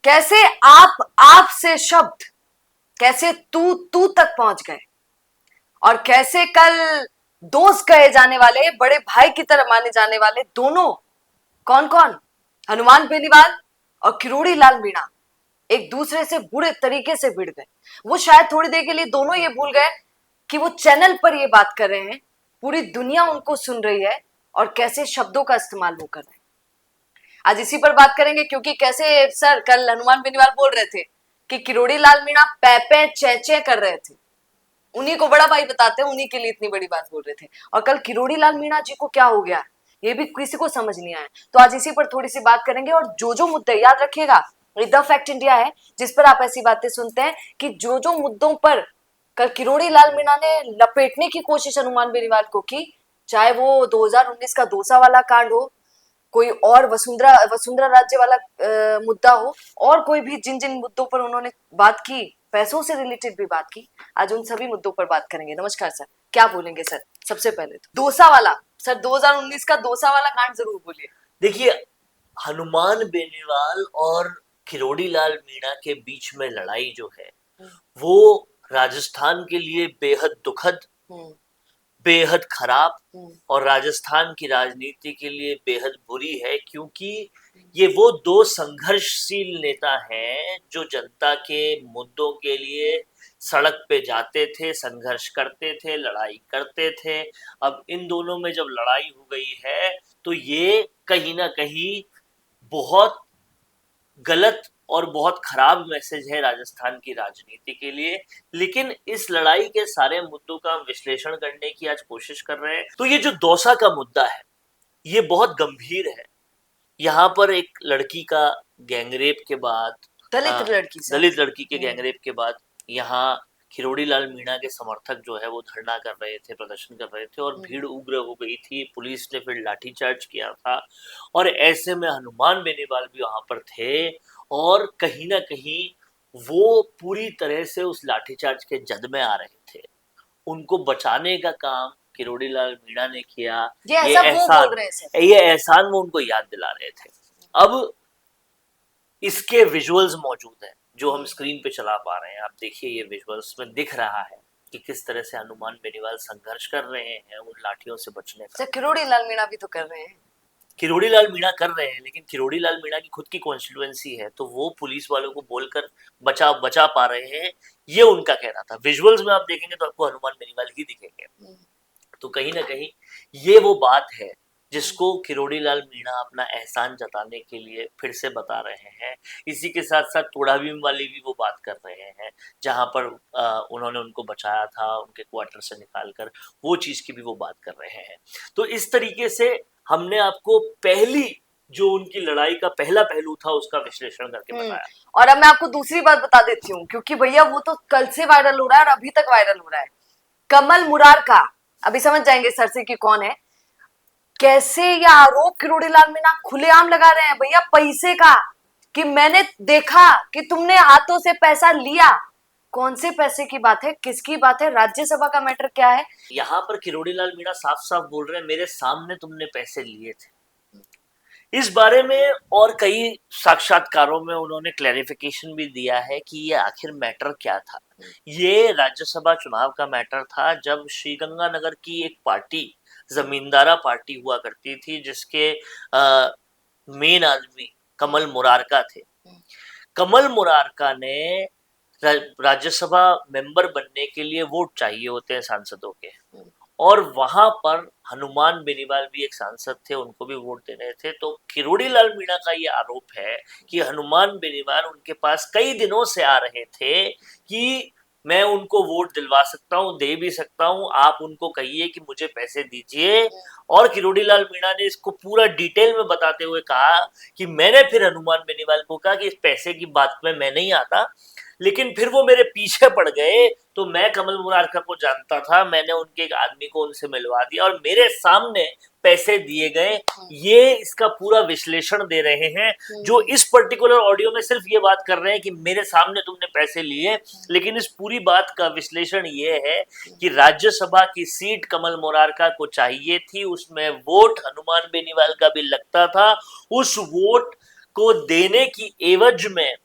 कैसे आप से शब्द कैसे तू तक पहुंच गए, और कैसे कल दोस्त कहे जाने वाले, बड़े भाई की तरह माने जाने वाले दोनों, कौन कौन, हनुमान बेनीवाल और किरोड़ी लाल मीणा, एक दूसरे से बुरे तरीके से भिड़ गए। वो शायद थोड़ी देर के लिए दोनों ये भूल गए कि वो चैनल पर ये बात कर रहे हैं, पूरी दुनिया उनको सुन रही है, और कैसे शब्दों का इस्तेमाल वो कर रहे हैं। आज इसी पर बात करेंगे, क्योंकि कैसे सर कल हनुमान बेनीवाल बोल रहे थे कि किरोड़ी लाल मीणा पैपे चेचे कर रहे थे, उन्हीं को बड़ा भाई बताते हैं, उन्हीं के लिए इतनी बड़ी बात बोल रहे थे। और कल किरोड़ी लाल मीणा जी को क्या हो गया, ये भी किसी को समझ नहीं आया। तो आज इसी पर थोड़ी सी बात करेंगे, और जो मुद्दे, याद रखिएगा द फैक्ट इंडिया है जिस पर आप ऐसी बातें सुनते हैं कि जो मुद्दों पर कल किरोड़ी लाल मीणा ने लपेटने की कोशिश हनुमान बेनीवाल को की, चाहे वो 2019 का दौसा वाला कांड हो, कोई और वसुंधरा राज्य वाला मुद्दा हो, और कोई भी जिन जिन मुद्दों पर उन्होंने बात की, पैसों से रिलेटेड भी बात की, आज उन सभी मुद्दों पर बात करेंगे। नमस्कार सर, क्या बोलेंगे सर? सबसे पहले तो दौसा वाला, सर 2019 का दौसा वाला कांड जरूर बोलिए। देखिए, हनुमान बेनीवाल और किरोड़ी लाल मीणा के बीच में लड़ाई जो है वो राजस्थान के लिए बेहद दुखद, बेहद खराब और राजस्थान की राजनीति के लिए बेहद बुरी है, क्योंकि ये वो दो संघर्षशील नेता हैं जो जनता के मुद्दों के लिए सड़क पे जाते थे, संघर्ष करते थे, लड़ाई करते थे। अब इन दोनों में जब लड़ाई हो गई है तो ये कहीं ना कहीं बहुत गलत और बहुत खराब मैसेज है राजस्थान की राजनीति के लिए। लेकिन इस लड़ाई के सारे मुद्दों का हम विश्लेषण करने की आज कोशिश कर रहे हैं। तो ये जो दौसा का मुद्दा है ये बहुत गंभीर है। यहाँ पर एक लड़की का गैंगरेप के बाद, दलित लड़की के गैंगरेप के बाद यहाँ किरोड़ी लाल मीणा के समर्थक जो है वो धरना कर रहे थे, प्रदर्शन कर रहे थे, और भीड़ उग्र हो गई थी। पुलिस ने फिर लाठीचार्ज किया था, और ऐसे में हनुमान बेनीवाल भी वहां पर थे, और कहीं ना कहीं वो पूरी तरह से उस लाठीचार्ज के जद में आ रहे थे। उनको बचाने का काम किरोड़ी लाल मीणा ने किया। ये एहसान वो उनको याद दिला रहे थे। अब इसके विजुअल्स मौजूद हैं जो हम स्क्रीन पे चला पा रहे हैं। आप देखिए, ये विजुअल्स में दिख रहा है कि किस तरह से हनुमान बेनीवाल संघर्ष कर रहे हैं उन लाठियों से बचने का। किरोड़ी लाल मीणा भी तो कर रहे हैं। किरोड़ी लाल मीणा कर रहे हैं, लेकिन किरोड़ी लाल मीणा की खुद की कॉन्स्टिट्यूएंसी है, तो वो पुलिस वालों को बोलकर बचा पा रहे हैं, ये उनका कहना था। विजुअल्स में आप देखेंगे तो आपको हनुमान बेनीवाल ही दिखेंगे। तो कहीं ना कहीं ये वो बात है जिसको किरोड़ी लाल मीणा अपना एहसान जताने के लिए फिर से बता रहे हैं। इसी के साथ साथ तोड़ा भीम वाली भी वो बात कर रहे हैं, जहां पर उन्होंने उनको बचाया था उनके क्वार्टर से निकालकर, वो चीज की भी वो बात कर रहे हैं। तो इस तरीके से हमने आपको पहली जो उनकी लड़ाई का पहला पहलू था उसका विश्लेषण करके बताया। और अब मैं आपको दूसरी बात बता देती हूँ, क्योंकि भैया वो तो कल से वायरल हो रहा है और अभी तक वायरल हो रहा है। कमल मुरार का, अभी समझ जाएंगे सर से कि कौन है। कैसे यह आरोप किरोड़ी लाल मीणा खुलेआम लगा रहे हैं भैया, पैसे का, कि मैंने देखा कि तुमने हाथों से पैसा लिया। कौन से पैसे की बात है, किसकी बात है, राज्यसभा का मैटर क्या है? यहाँ पर किरोड़ी लाल मीणा साफ साफ बोल रहे हैं, मेरे सामने तुमने पैसे लिए थे। इस बारे में और कई साक्षात्कारों में उन्होंने क्लैरिफिकेशन भी दिया है कि ये आखिर मैटर क्या था। ये राज्यसभा चुनाव का मैटर था, जब श्रीगंगानगर की एक पार्टी, जमींदारा पार्टी हुआ करती थी, जिसके मेन आदमी कमल मुरारका थे। कमल मुरारका ने राज्यसभा मेंबर बनने के लिए वोट चाहिए होते हैं सांसदों के, और वहां पर हनुमान बेनीवाल भी एक सांसद थे, उनको भी वोट देने थे। तो किरोड़ी लाल मीणा का ये आरोप है कि हनुमान बेनीवाल उनके पास कई दिनों से आ रहे थे कि मैं उनको वोट दिलवा सकता हूँ, दे भी सकता हूँ, आप उनको कहिए कि मुझे पैसे दीजिए। और किरोड़ी लाल मीणा ने इसको पूरा डिटेल में बताते हुए कहा कि मैंने फिर हनुमान बेनीवाल को कहा कि इस पैसे की बात में मैं नहीं आता, लेकिन फिर वो मेरे पीछे पड़ गए। तो मैं कमल मुरारका को जानता था, मैंने उनके एक आदमी को उनसे मिलवा दिया और मेरे सामने पैसे दिए गए। ये इसका पूरा विश्लेषण दे रहे हैं, जो इस पर्टिकुलर ऑडियो में सिर्फ ये बात कर रहे हैं कि मेरे सामने तुमने पैसे लिए। लेकिन इस पूरी बात का विश्लेषण ये है कि राज्यसभा की सीट कमल मुरारका को चाहिए थी, उसमें वोट हनुमान बेनीवाल का भी लगता था। उस वोट को देने की एवज में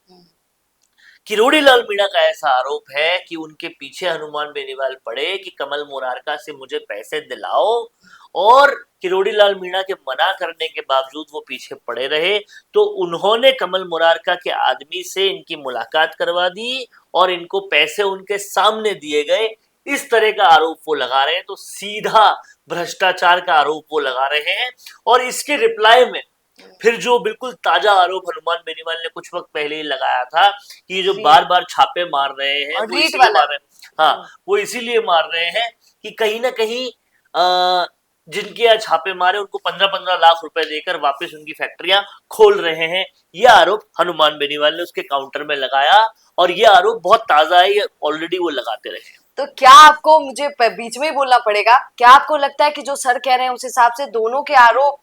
किरोड़ी लाल मीणा का ऐसा आरोप है कि उनके पीछे हनुमान बेनीवाल पड़े कि कमल मुरारका से मुझे पैसे दिलाओ, और किरोड़ी लाल मीणा के मना करने के बावजूद वो पीछे पड़े रहे, तो उन्होंने कमल मुरारका के आदमी से इनकी मुलाकात करवा दी और इनको पैसे उनके सामने दिए गए। इस तरह का आरोप वो लगा रहे हैं, तो सीधा भ्रष्टाचार का आरोप वो लगा रहे हैं। और इसके रिप्लाई में फिर जो बिल्कुल ताजा आरोप हनुमान बेनीवाल ने कुछ वक्त पहले ही लगाया था कि ये जो जी। बार बार छापे मार रहे हैं और वो रीट इसीलिए वाला। मार रहे हैं, हाँ वो इसीलिए मार रहे हैं कि कहीं ना कहीं जिनके यहाँ छापे मारे उनको 15-15 लाख रुपए देकर वापस उनकी फैक्ट्रियां खोल रहे हैं। ये आरोप हनुमान बेनीवाल ने उसके काउंटर में लगाया, और ये आरोप बहुत ताजा है, ये ऑलरेडी वो लगाते रहे। तो क्या आपको, मुझे बीच में ही बोलना पड़ेगा, क्या आपको लगता है कि जो सर कह रहे हैं उस हिसाब से दोनों के आरोप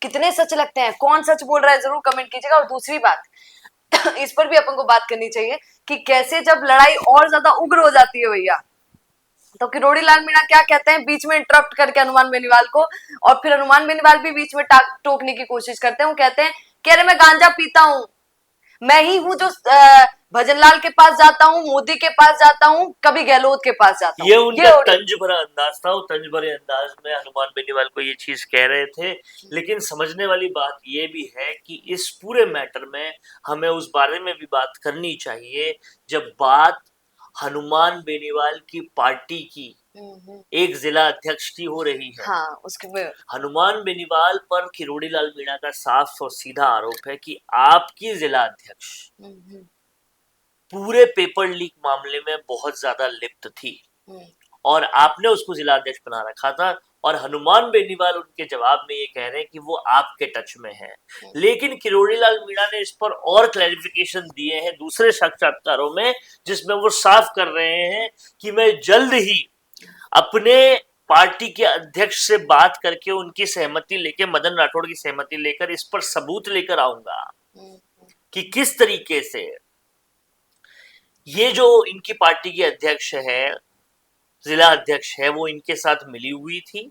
कितने सच लगते हैं? कौन सच बोल रहा है जरूर कमेंट कीजिएगा। और दूसरी बात इस पर भी अपन को बात करनी चाहिए कि कैसे जब लड़ाई और ज्यादा उग्र हो जाती है भैया, तो किरोड़ी लाल मीणा क्या कहते हैं बीच में इंटरप्ट करके हनुमान बेनीवाल को, और फिर हनुमान बेनीवाल भी बीच में टोकने की कोशिश करते हैं। वो कहते हैं कि अरे मैं गांजा पीता हूँ, मैं ही हूँ जो भजनलाल के पास जाता हूँ, मोदी के पास जाता हूँ, कभी गहलोत के पास जाता हूँ। ये उनका तंज भरा अंदाज था, तंज भरे अंदाज में हनुमान बेनीवाल को ये चीज कह रहे थे। लेकिन समझने वाली बात ये भी है कि इस पूरे मैटर में हमें उस बारे में भी बात करनी चाहिए जब बात हनुमान बेनीवाल की पार्टी की एक जिला अध्यक्ष की हो रही है। हाँ, उसके में हनुमान बेनीवाल पर किरोड़ी लाल मीणा का साफ और सीधा आरोप है कि आपकी जिला अध्यक्ष पूरे पेपर लीक मामले में बहुत ज्यादा लिप्त थी और आपने उसको जिला अध्यक्ष बना रखा था। और हनुमान बेनीवाल उनके जवाब में ये कह रहे हैं कि वो आपके टच में है। लेकिन किरोड़ी लाल मीणा ने इस पर और क्लैरिफिकेशन दिए हैं दूसरे साक्षात्कारों में, जिसमें वो साफ कर रहे हैं कि मैं जल्द ही अपने पार्टी के अध्यक्ष से बात करके उनकी सहमति लेके, मदन राठौड़ की सहमति लेकर इस पर सबूत लेकर आऊंगा कि किस तरीके से ये जो इनकी पार्टी की अध्यक्ष है, जिला अध्यक्ष है, वो इनके साथ मिली हुई थी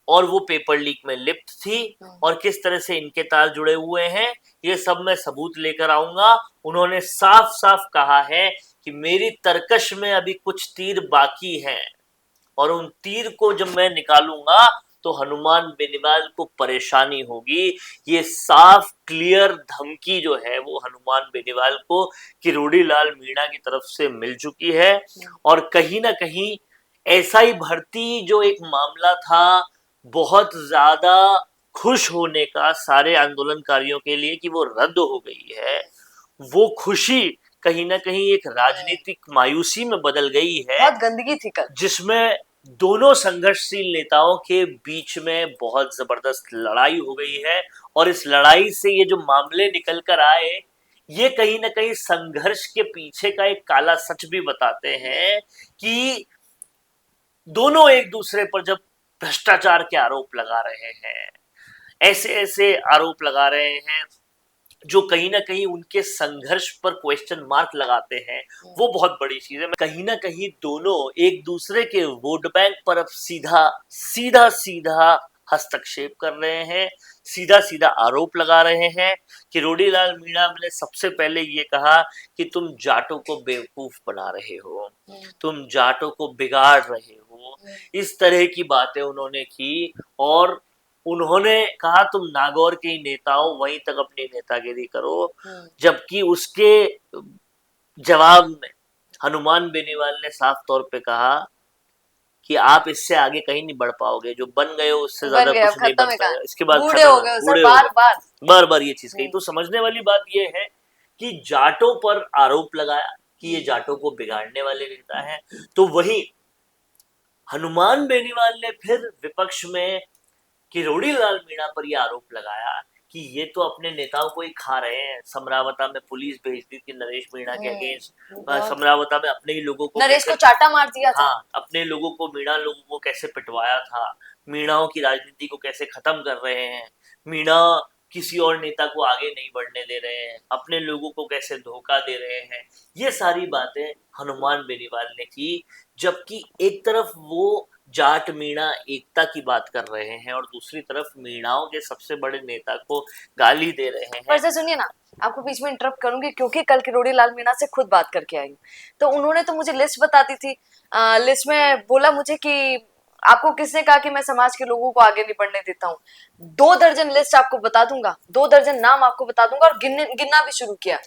और वो पेपर लीक में लिप्त थी, और किस तरह से इनके तार जुड़े हुए हैं ये सब मैं सबूत लेकर आऊंगा। उन्होंने साफ साफ कहा है कि मेरी तरकश में अभी कुछ तीर बाकी हैं और उन तीर को जब मैं निकालूंगा तो हनुमान बेनीवाल को परेशानी होगी। ये साफ क्लियर धमकी जो है वो हनुमान बेनीवाल को किरोड़ी लाल मीणा की तरफ से मिल चुकी है। और कहीं ना कहीं एसआई भर्ती जो एक मामला था, बहुत ज्यादा खुश होने का सारे आंदोलनकारियों के लिए कि वो रद्द हो गई है, वो खुशी कहीं ना कहीं एक राजनीतिक मायूसी में बदल गई है। बहुत गंदगी थी कल, जिसमें दोनों संघर्षशील नेताओं के बीच में बहुत जबरदस्त लड़ाई हो गई है। और इस लड़ाई से ये जो मामले निकल कर आए, ये कहीं ना कहीं संघर्ष के पीछे का एक काला सच भी बताते हैं कि दोनों एक दूसरे पर जब भ्रष्टाचार के आरोप लगा रहे हैं, ऐसे ऐसे आरोप लगा रहे हैं जो कहीं ना कहीं उनके संघर्ष पर क्वेश्चन मार्क लगाते हैं, वो बहुत बड़ी चीज है। कहीं ना कहीं दोनों एक दूसरे के वोट बैंक पर अब सीधा सीधा सीधा हस्तक्षेप कर रहे हैं, सीधा सीधा आरोप लगा रहे हैं। किरोड़ी लाल मीणा ने सबसे पहले ये कहा कि तुम जाटों को बेवकूफ बना रहे हो, तुम जाटों को बिगाड़ रहे हो, इस तरह की बातें उन्होंने की। और उन्होंने कहा तुम नागौर के ही नेता हो, वहीं तक अपनी नेतागिरी करो। जबकि उसके जवाब में हनुमान बेनीवाल ने साफ तौर पे कहा कि आप इससे आगे कहीं नहीं बढ़ पाओगे, जो बन गए हो उससे ज्यादा कुछ नहीं बन पाएगा, इसके बाद बूढ़े हो गए सर, बार बार बार बार ये चीज कही। तो समझने वाली बात ये है कि जाटों पर आरोप लगाया कि ये जाटों को बिगाड़ने वाले नेता हैं, तो वही हनुमान बेनीवाल ने फिर विपक्ष में किरोड़ी लाल मीणा पर यह आरोप लगाया कि ये तो अपने नेताओं को ही खा रहे हैं। समरावता में पुलिस भेज दी थी नरेश मीणा के अगेंस्ट, समरावता में अपने ही लोगों को, नरेश को चाटा मार दिया था। हाँ, अपने लोगों को, मीणा लोगों को कैसे पिटवाया था, मीणाओं की राजनीति को कैसे खत्म कर रहे हैं, मीणा किसी और नेता को आगे नहीं बढ़ने दे रहे हैं, अपने लोगों को कैसे धोखा दे रहे हैं, ये सारी बातें हनुमान बेनीवाल ने की। जबकि एक तरफ वो जाट मीणा एकता की बात कर रहे हैं और दूसरी तरफ मीणाओं के सबसे बड़े नेता को गाली दे रहे पर हैं। से सुनिए ना, आपको बीच में इंटरप्ट करूंगी क्योंकि कल किरोड़ी लाल मीणा से खुद बात करके आई हूँ, तो उन्होंने तो मुझे लिस्ट बता दी थी। लिस्ट में बोला मुझे कि आपको किसने कहा कि मैं समाज के लोगों को आगे नहीं बढ़ने देता हूँ। 2 दर्जन लिस्ट आपको बता दूंगा, 2 दर्जन नाम आपको बता दूंगा और गिनना भी शुरू किया।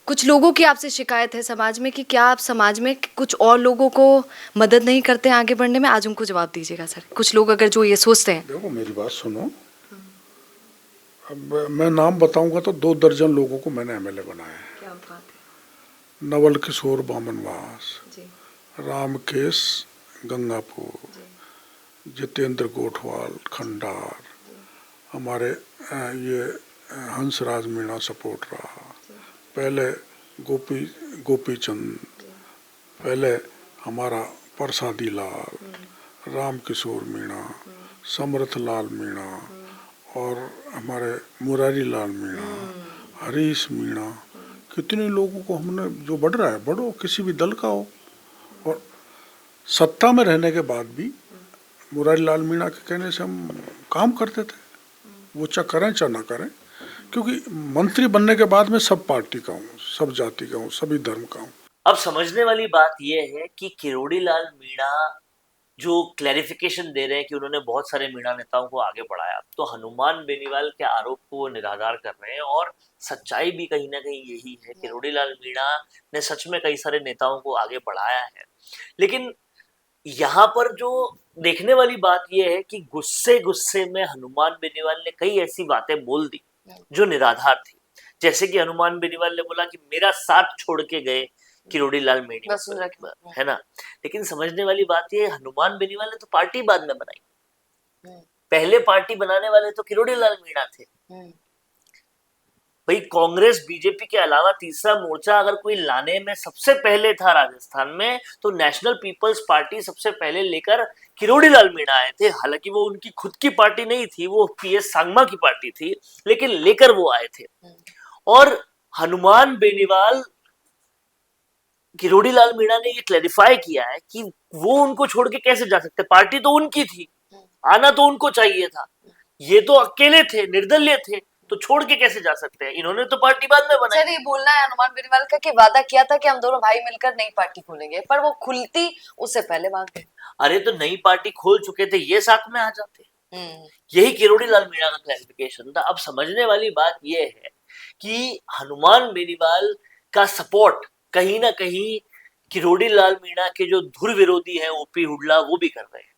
कुछ लोगों की आपसे शिकायत है समाज में कि क्या आप समाज में कुछ और लोगों को मदद नहीं करते हैं आगे बढ़ने में। आज उनको जवाब दीजिएगा सर, कुछ लोग अगर जो ये सोचते हैं। देखो मेरी बात सुनो, अब मैं नाम बताऊंगा तो 2 दर्जन लोगों को मैंने एमएलए बनाया है। क्या बात है। नवल किशोर बामनवास, जी रामकेश गंगापुर, जितेंद्र गोठवाल खंडार, हमारे ये हंसराज मीणा सपोर्ट रहा, पहले गोपी चंद, पहले हमारा प्रसादी लाल, राम किशोर मीणा, समर्थ लाल मीणा और हमारे मुरारी लाल मीणा, हरीश मीणा। कितने लोगों को हमने, जो बढ़ रहा है बढ़ो, किसी भी दल का हो। और सत्ता में रहने के बाद भी मुरारी लाल मीणा के कहने से हम काम करते थे, वो चाहे करें चाहे ना करें, क्योंकि मंत्री बनने के बाद में सब पार्टी का हूँ, सब जाति का हूँ, सभी धर्म का हूँ। अब समझने वाली बात यह है कि किरोड़ी लाल मीणा जो क्लैरिफिकेशन दे रहे हैं कि उन्होंने बहुत सारे मीणा नेताओं को आगे बढ़ाया, तो हनुमान बेनीवाल के आरोप को वो निराधार कर रहे हैं और सच्चाई भी कहीं ना कहीं यही है। किरोड़ी लाल मीणा ने सच में कई सारे नेताओं को आगे बढ़ाया है, लेकिन यहाँ पर जो देखने वाली बात यह है कि गुस्से गुस्से में हनुमान बेनीवाल ने कई ऐसी बातें बोल दी जो निराधार थी। जैसे कि हनुमान बेनीवाल ने बोला कि मेरा साथ छोड़ के गए किरोड़ी लाल मीणा, है ना। लेकिन समझने वाली बात यह, हनुमान बेनीवाल ने तो पार्टी बाद में बनाई, पहले पार्टी बनाने वाले तो किरोड़ी लाल मीणा थे। भाई कांग्रेस बीजेपी के अलावा तीसरा मोर्चा अगर कोई लाने में सबसे पहले था राजस्थान में, तो नेशनल पीपल्स पार्टी सबसे पहले लेकर किरोड़ी लाल मीणा आए थे। हालांकि वो उनकी खुद की पार्टी नहीं थी, वो पीएस सांगमा की पार्टी थी, लेकिन लेकर वो आए थे। और हनुमान बेनीवाल, किरोड़ी लाल मीणा ने ये क्लैरिफाई किया है कि वो उनको छोड़ के कैसे जा सकते, पार्टी तो उनकी थी, आना तो उनको चाहिए था, ये तो अकेले थे, निर्दलीय थे, तो छोड़ के कैसे जा सकते हैं। इन्होंने तो पार्टी बाद में बनाई। सर ये बोलना है हनुमान बेनीवाल का कि वादा किया था कि हम दोनों भाई मिलकर नई पार्टी खोलेंगे, पर वो खुलती उससे पहले भाग गए। अरे तो नई पार्टी खोल चुके थे, ये साथ में आ जाते। यही किरोड़ी लाल मीणा का क्लैरिफिकेशन था। अब समझने वाली बात यह है कि हनुमान बेनीवाल का सपोर्ट कहीं ना कहीं किरोड़ी लाल मीणा के जो धुर विरोधी हैं ओपी हुडला, वो भी कर रहे हैं।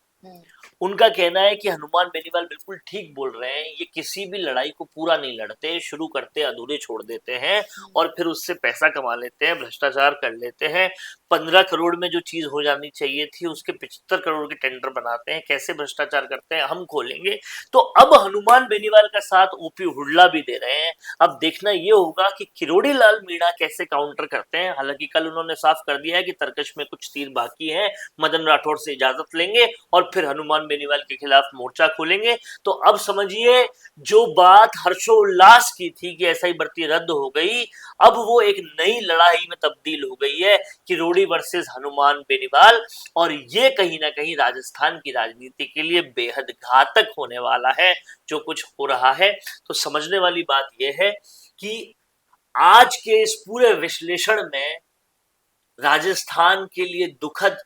उनका कहना है कि हनुमान बेनीवाल बिल्कुल ठीक बोल रहे हैं, ये किसी भी लड़ाई को पूरा नहीं लड़ते, शुरू करते अधूरे छोड़ देते हैं और फिर उससे पैसा कमा लेते हैं, भ्रष्टाचार कर लेते हैं। 15 करोड़ में जो चीज हो जानी चाहिए थी उसके 75 करोड़ के टेंडर बनाते हैं। कैसे भ्रष्टाचार करते हैं हम खोलेंगे। तो अब हनुमान बेनीवाल का साथ ओपी हुडला भी दे रहे हैं। अब देखना ये होगा कि किरोड़ी लाल मीणा कैसे काउंटर करते हैं। हालांकि कल उन्होंने साफ कर दिया है कि तरकश में कुछ तीर बाकी है, मदन राठौड़ से इजाजत लेंगे और फिर हनुमान बेनीवाल के खिलाफ मोर्चा खोलेंगे। तो अब समझिए, जो बात हर्षोल्लास की थी कि एसआई भर्ती रद्द हो गई, अब वो एक नई लड़ाई में तब्दील हो गई है, किरोड़ी वर्सेस हनुमान बेनीवाल। और ये कहीं ना कहीं राजस्थान की राजनीति के लिए बेहद घातक होने वाला है जो कुछ हो रहा है। तो समझने वाली बात यह है कि आज के इस पूरे विश्लेषण में राजस्थान के लिए दुखद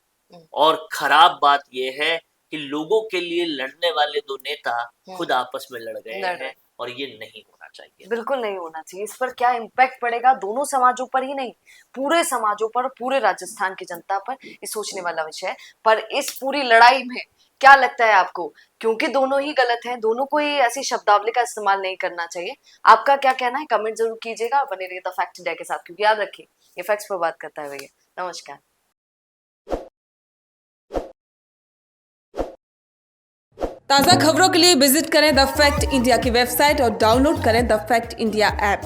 और खराब बात यह है कि लोगों के लिए लड़ने वाले दो नेता खुद आपस में लड़ गए हैं और ये नहीं होना चाहिए। बिल्कुल नहीं होना चाहिए। इस पर क्या इम्पैक्ट पड़ेगा दोनों समाजों पर ही नहीं, पूरे समाजों पर, पूरे राजस्थान की जनता पर, ये सोचने वाला विषय है। पर इस पूरी लड़ाई में क्या लगता है आपको, क्योंकि दोनों ही गलत हैं, दोनों को ही ऐसी शब्दावली का इस्तेमाल नहीं करना चाहिए, आपका क्या कहना है कमेंट जरूर कीजिएगा और बने रहिए द फैक्ट इंडिया के साथ, क्योंकि याद रखिए ये फैक्ट्स पर बात करता है भैया। नमस्कार। ताज़ा खबरों के लिए विजिट करें द फैक्ट इंडिया की वेबसाइट और डाउनलोड करें द फैक्ट इंडिया ऐप।